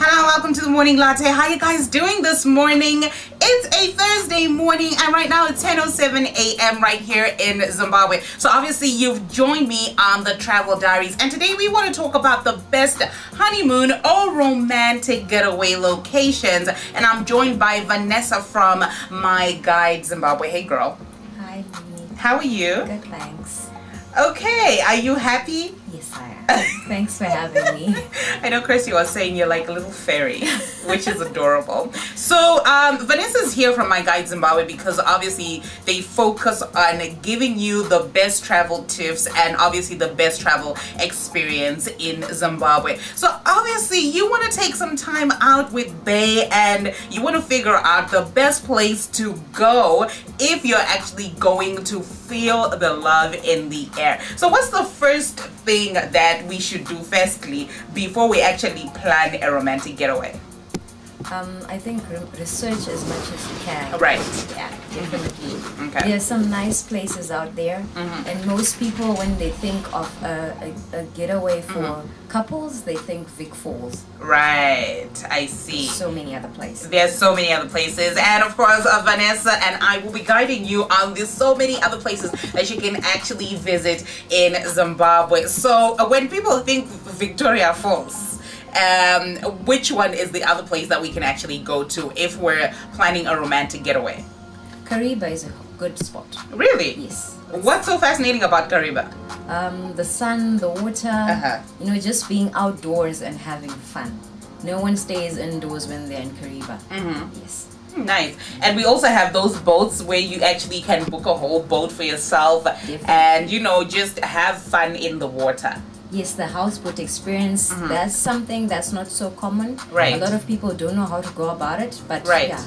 Hello, welcome to the Morning Latte. How you guys doing this morning? It's a Thursday morning and right now it's 10:07 a.m. right here in Zimbabwe. So obviously you've joined me on the Travel Diaries, and today we want to talk about the best honeymoon or romantic getaway locations, and I'm joined by Vanessa from My Guide Zimbabwe. Hey girl. Hi. How are you? Good, thanks. Okay, are you happy? Yes, I am. Thanks for having me. I know Chrissy was saying you're like a little fairy, which is adorable. So Vanessa's here from My Guide Zimbabwe because obviously they focus on giving you the best travel tips and obviously the best travel experience in Zimbabwe. So obviously you want to take some time out with Bay and you want to figure out the best place to go if you're actually going to feel the love in the air. So what's the first thing that we should do firstly before we actually plan a romantic getaway? I think research as much as you can. Right. Yeah, definitely. Okay. There are some nice places out there, and most people, when they think of a getaway for couples, they think Vic Falls. Right, I see. So many other places. There's so many other places, and of course Vanessa and I will be guiding you on these so many other places that you can actually visit in Zimbabwe. So when people think Victoria Falls, which one is the other place that we can actually go to if we're planning a romantic getaway? Kariba is a good spot. Really? Yes. What's so fascinating about Kariba? The sun, the water, you know, just being outdoors and having fun. No one stays indoors when they're in Kariba. Yes. Nice. And we also have those boats where you actually can book a whole boat for yourself and, you know, just have fun in the water. Yes, the houseboat experience, that's something that's not so common. Right. A lot of people don't know how to go about it, but yeah,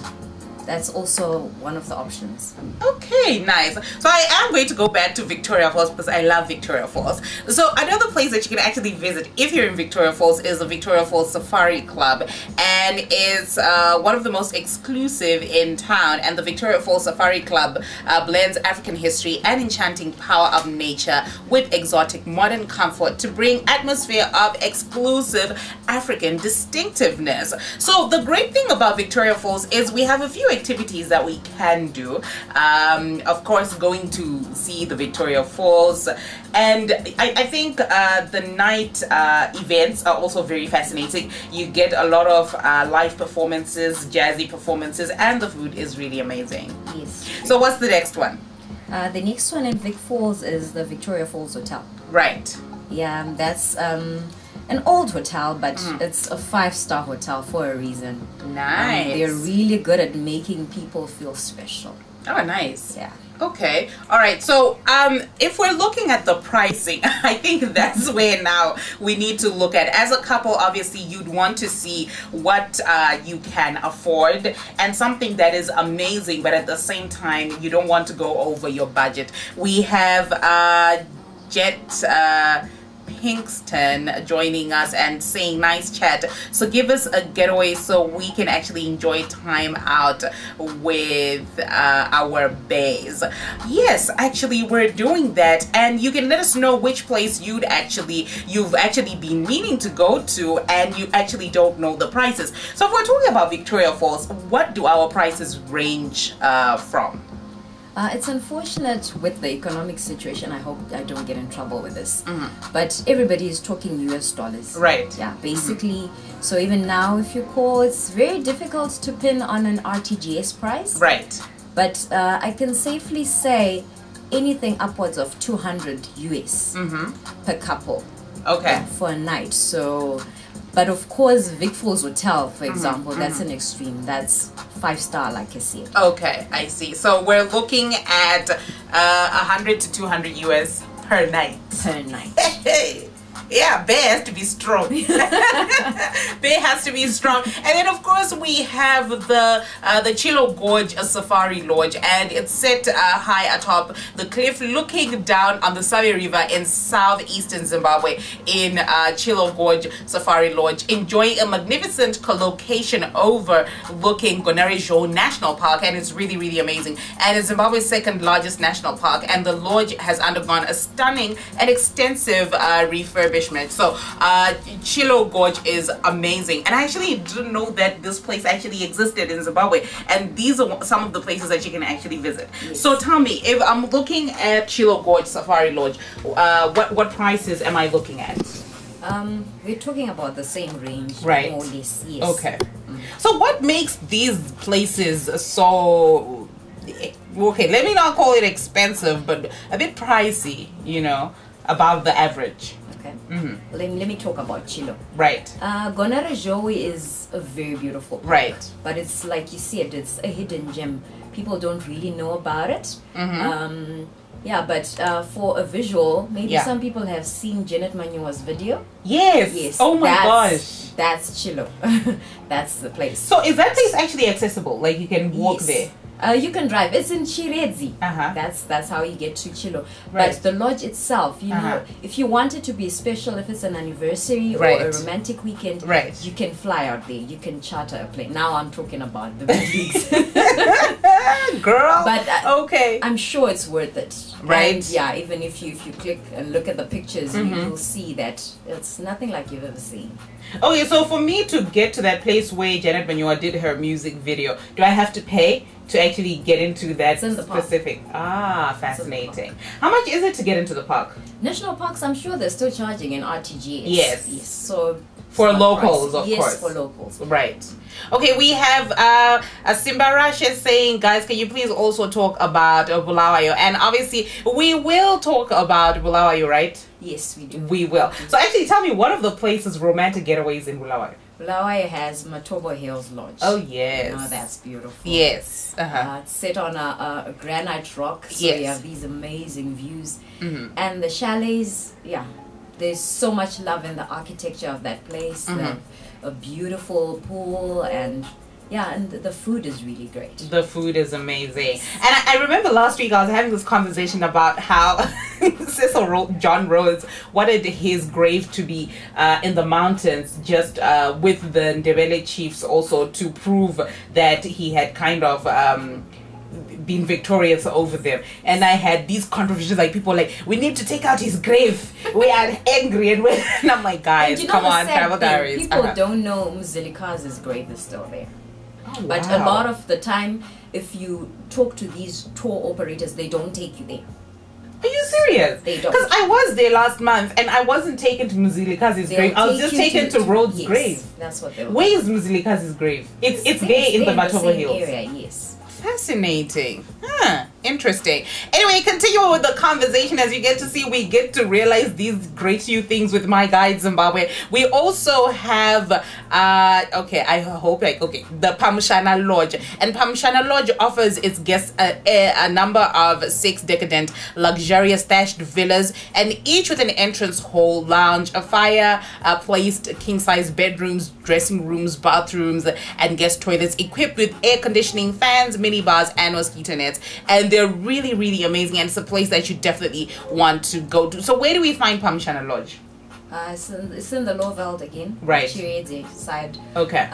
that's also one of the options. Okay, nice. So I am going to go back to Victoria Falls because I love Victoria Falls. So another place that you can actually visit if you're in Victoria Falls is the Victoria Falls Safari Club, and it's one of the most exclusive in town. And the Victoria Falls Safari Club blends African history and enchanting power of nature with exotic modern comfort to bring atmosphere of exclusive African distinctiveness. So the great thing about Victoria Falls is we have a few activities that we can do. Of course, going to see the Victoria Falls, and I think the night events are also very fascinating. You get a lot of live performances, jazzy performances, and the food is really amazing. Yes. So what's the next one? The next one in Vic Falls is the Victoria Falls Hotel. Right. Yeah, that's an old hotel, but it's a 5-star hotel for a reason. Nice. They're really good at making people feel special. Oh, nice. Yeah. Okay. All right. So if we're looking at the pricing, I think that's where now we need to look at. As a couple, obviously, you'd want to see what you can afford and something that is amazing, but at the same time, you don't want to go over your budget. We have Jet Pinkston joining us and saying nice chat. So give us a getaway so we can actually enjoy time out with our bays. Yes, actually we're doing that, and you can let us know which place you've actually been meaning to go to and you actually don't know the prices. So if we're talking about Victoria Falls, what do our prices range from? It's unfortunate with the economic situation. I hope I don't get in trouble with this. But everybody is talking US dollars. Right. Yeah, basically. So even now, if you call, it's very difficult to pin on an RTGS price. Right. But I can safely say anything upwards of 200 US per couple. Okay. For a night. So, but of course, Vic Falls Hotel, for example, that's an extreme. That's 5-star, like I said. Okay, I see. So we're looking at 100 to 200 US per night. Per night. Yeah, bear has to be strong. Bear has to be strong. And then of course we have the Chilo Gorge Safari Lodge, and it's set high atop the cliff looking down on the Save River in southeastern Zimbabwe in Chilo Gorge Safari Lodge, enjoying a magnificent location overlooking Gonarejo National Park, and it's really, really amazing. And it's Zimbabwe's second largest national park, and the lodge has undergone a stunning and extensive refurbishment. So Chilo Gorge is amazing, and I actually didn't know that this place actually existed in Zimbabwe, and these are some of the places that you can actually visit. Yes. So tell me, if I'm looking at Chilo Gorge Safari Lodge, what prices am I looking at? We're talking about the same range, right? More or less, yes. Okay. So what makes these places so, okay, let me not call it expensive, but a bit pricey, you know, above the average? Okay. Let me talk about Chilo. Right. Gonarejo is a very beautiful park, right? But it's like you said, it's a hidden gem. People don't really know about it. Yeah, but for a visual, maybe some people have seen Janet Manua's video. Yes. Yes. Oh my gosh. That's Chilo. That's the place. So is that place actually accessible? Like you can walk there? You can drive. It's in Chiredzi. That's how you get to Chilo. Right. But the lodge itself, you know, if you want it to be special, if it's an anniversary or a romantic weekend, you can fly out there. You can charter a plane. Now I'm talking about the big leagues. Girl. But okay. I'm sure it's worth it. Right. And yeah, even if you click and look at the pictures, you'll see that it's nothing like you've ever seen. Okay, so for me to get to that place where Janet Manua did her music video, do I have to pay to actually get into that specific? Ah, fascinating. How much is it to get into the park? National parks, I'm sure they're still charging in RTGS. Yes. So for locals, of course. Yes, for locals. Right. Okay, we have Simbarash saying, guys, can you please also talk about Bulawayo? And obviously, we will talk about Bulawayo, right? Yes, we do. We will. So actually, tell me, one of the places romantic getaways in Bulawayo? Bulawayo has Matobo Hills Lodge. Oh, yes. Oh, that's beautiful. Yes. It's set on a granite rock, so you have these amazing views. And the chalets, there's so much love in the architecture of that place. A beautiful pool, and and the food is really great. The food is amazing. And I remember last week I was having this conversation about how Cecil John Rhodes wanted his grave to be in the mountains, just with the Ndebele chiefs, also to prove that he had kind of been victorious over them. And I had these conversations, like people like, we need to take out his grave, we are angry, and I'm like, guys, come on, travel diaries. People don't know Mzilikazi's grave is still there. Oh, but a lot of the time, if you talk to these tour operators, they don't take you there. Are you serious? They don't. Because I was there last month and I wasn't taken to Mzilikazi's grave. I was just taken to Rhodes' grave. That's what they were. Where is Mzilikazi's grave? It's there in the Matobo Hills area, yes. Fascinating. Interesting. Anyway, continue with the conversation. As you get to see, we get to realize these great new things with my guide Zimbabwe. We also have the Pamshana Lodge, and Pamshana Lodge offers its guests a number of 6 decadent luxurious thatched villas, and each with an entrance hall, lounge, a fire placed king-size bedrooms, dressing rooms, bathrooms, and guest toilets equipped with air conditioning, fans, minibars, and mosquito nets. And they're really, really amazing, and it's a place that you definitely want to go to. So where do we find Pamshana Lodge? It's in the Lowveld again. Right. Chiredzi side. Okay.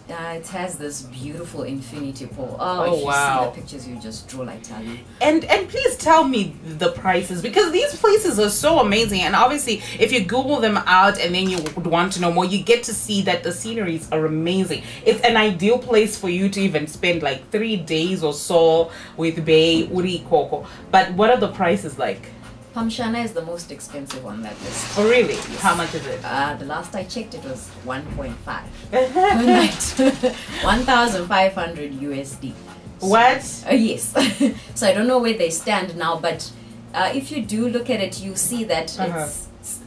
It has this beautiful infinity pool. Oh, if wow. you see the pictures, you just drool, I tell you. And please tell me the prices, because these places are so amazing. And obviously, if you Google them out and then you would want to know more, you get to see that the sceneries are amazing. It's an ideal place for you to even spend like 3 days or so with Bay, Uri, Koko. But what are the prices like? Pamshana is the most expensive on that list. Oh, really? Yes. How much is it? The last I checked, it was 1.5 per night. 1,500 USD. What? Yes. So I don't know where they stand now, but if you do look at it, you see that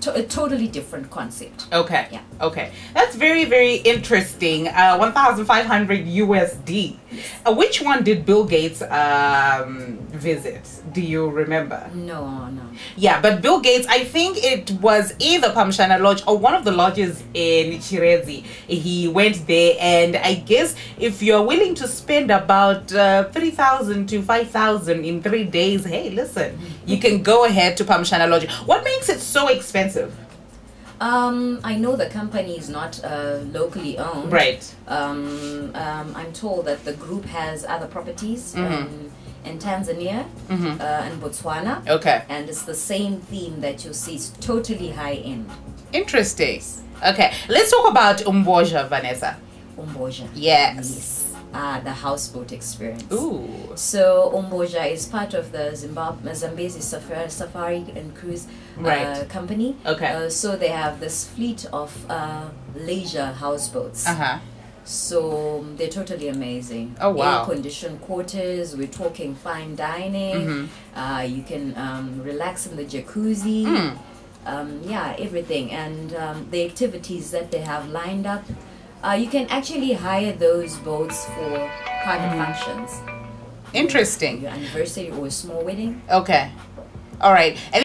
a totally different concept. Okay. Yeah. Okay. That's very, very interesting. 1,500 USD. Which one did Bill Gates visit? Do you remember? No. Yeah, but Bill Gates, I think it was either Pamshana Lodge or one of the lodges in Chirezi. He went there, and I guess if you're willing to spend about 3,000 to 5,000 in 3 days, hey, listen, you can go ahead to Pamshana Lodge. What makes it so expensive? I know the company is not locally owned. Right. I'm told that the group has other properties in Tanzania and Botswana. Okay. And it's the same theme that you see. It's totally high end. Interesting. Okay. Let's talk about Umboja, Vanessa. Umboja. Yes. The houseboat experience. Ooh. So Umboja is part of the Zambezi Safari and Cruise company. Okay. So they have this fleet of leisure houseboats. So they're totally amazing. Oh wow. Air-conditioned quarters. We're talking fine dining. You can relax in the jacuzzi. Yeah, everything. And the activities that they have lined up. You can actually hire those boats for private functions. Interesting. Your anniversary or a small wedding. Okay. All right.